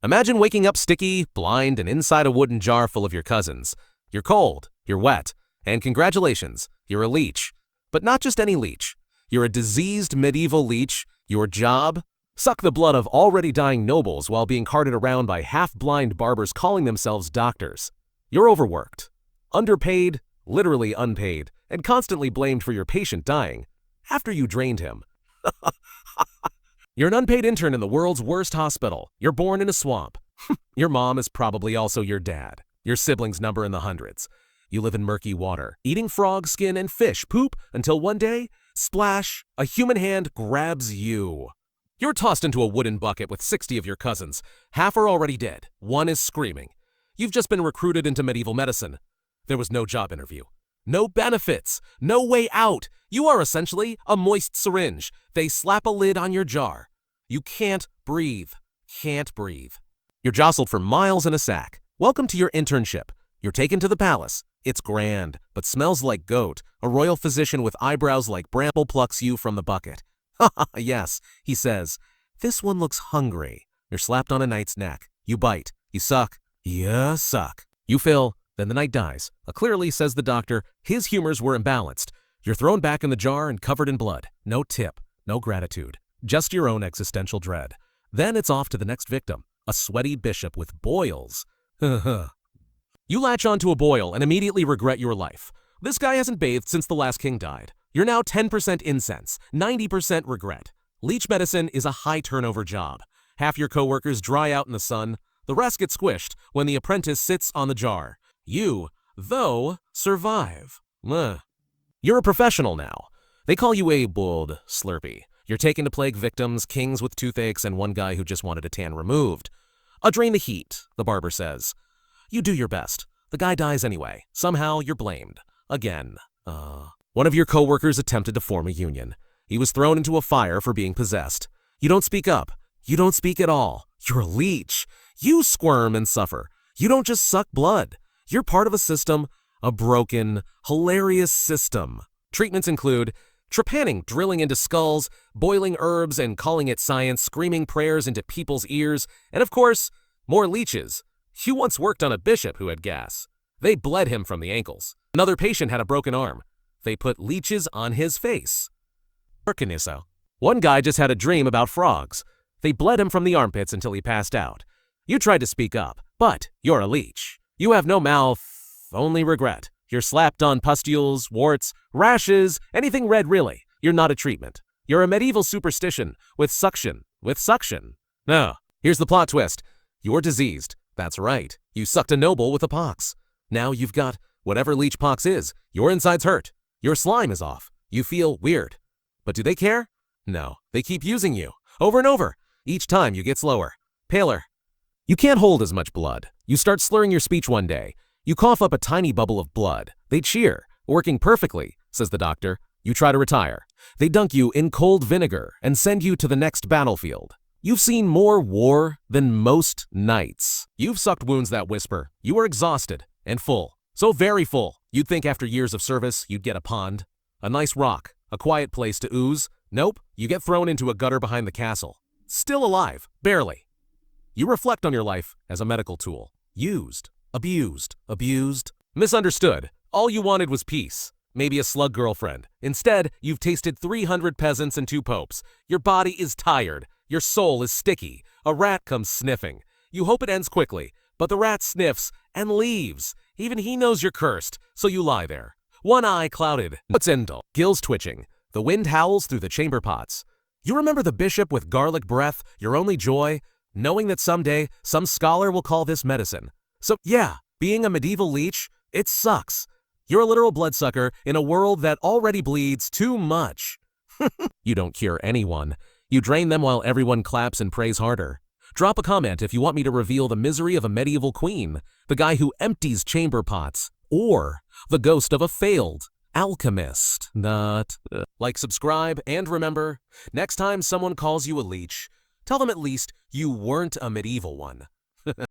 Imagine waking up sticky, blind, and inside a wooden jar full of your cousins. You're cold, you're wet, and congratulations, you're a leech. But not just any leech. You're a diseased medieval leech. Your job? Suck the blood of already dying nobles while being carted around by half-blind barbers calling themselves doctors. You're overworked, underpaid, literally unpaid, and constantly blamed for your patient dying after you drained him. You're an unpaid intern in the world's worst hospital. You're born in a swamp. Your mom is probably also your dad. Your siblings number in the hundreds. You live in murky water, eating frog skin and fish poop until one day, splash, a human hand grabs you. You're tossed into a wooden bucket with 60 of your cousins. Half are already dead. One is screaming. You've just been recruited into medieval medicine. There was no job interview. No benefits. No way out. You are essentially a moist syringe. They slap a lid on your jar. You can't breathe. Can't breathe. You're jostled for miles in a sack. Welcome to your internship. You're taken to the palace. It's grand, but smells like goat. A royal physician with eyebrows like bramble plucks you from the bucket. Yes, he says. This one looks hungry. You're slapped on a knight's neck. You bite. You suck. You suck. You fill. Then the knight dies. Clearly, says the doctor, his humors were imbalanced. You're thrown back in the jar and covered in blood. No tip. No gratitude. Just your own existential dread. Then it's off to the next victim. A sweaty bishop with boils. You latch onto a boil and immediately regret your life. This guy hasn't bathed since the last king died. You're now 10% incense, 90% regret. Leech medicine is a high turnover job. Half your coworkers dry out in the sun. The rest get squished when the apprentice sits on the jar. You, though, survive. You're a professional now. They call you a bold slurpee. You're taken to plague victims, kings with toothaches, and one guy who just wanted a tan removed. Drain the heat, the barber says. You do your best. The guy dies anyway. Somehow you're blamed. Again. One of your coworkers attempted to form a union. He was thrown into a fire for being possessed. You don't speak up. You don't speak at all. You're a leech. You squirm and suffer. You don't just suck blood. You're part of a system, a broken, hilarious system. Treatments include trepanning, drilling into skulls, boiling herbs and calling it science, screaming prayers into people's ears, and of course, more leeches. You once worked on a bishop who had gas. They bled him from the ankles. Another patient had a broken arm. They put leeches on his face. One guy just had a dream about frogs. They bled him from the armpits until he passed out. You tried to speak up, but you're a leech. You have no mouth, only regret. You're slapped on pustules, warts, rashes, anything red really. You're not a treatment. You're a medieval superstition with suction. No, here's the plot twist. You're diseased. That's right. You sucked a noble with a pox. Now you've got whatever leech pox is. Your insides hurt. Your slime is off. You feel weird. But do they care? No. They keep using you. Over and over. Each time you get slower. Paler. You can't hold as much blood. You start slurring your speech one day. You cough up a tiny bubble of blood. They cheer. Working perfectly, says the doctor. You try to retire. They dunk you in cold vinegar and send you to the next battlefield. You've seen more war than most knights. You've sucked wounds that whisper. You are exhausted and full. So very full. You'd think after years of service, you'd get a pond, a nice rock, a quiet place to ooze. Nope, you get thrown into a gutter behind the castle. Still alive, barely. You reflect on your life as a medical tool. Used, abused, misunderstood. All you wanted was peace. Maybe a slug girlfriend. Instead, you've tasted 300 peasants and 2 popes. Your body is tired. Your soul is sticky. A rat comes sniffing. You hope it ends quickly, but the rat sniffs and leaves. Even he knows you're cursed, so you lie there. One eye clouded. What's endal? Gills twitching. The wind howls through the chamber pots. You remember the bishop with garlic breath, your only joy? Knowing that someday, some scholar will call this medicine. So yeah, being a medieval leech, it sucks. You're a literal bloodsucker in a world that already bleeds too much. You don't cure anyone. You drain them while everyone claps and prays harder. Drop a comment if you want me to reveal the misery of a medieval queen, the guy who empties chamber pots, or the ghost of a failed alchemist. Like, subscribe, and remember, next time someone calls you a leech, tell them at least you weren't a medieval one.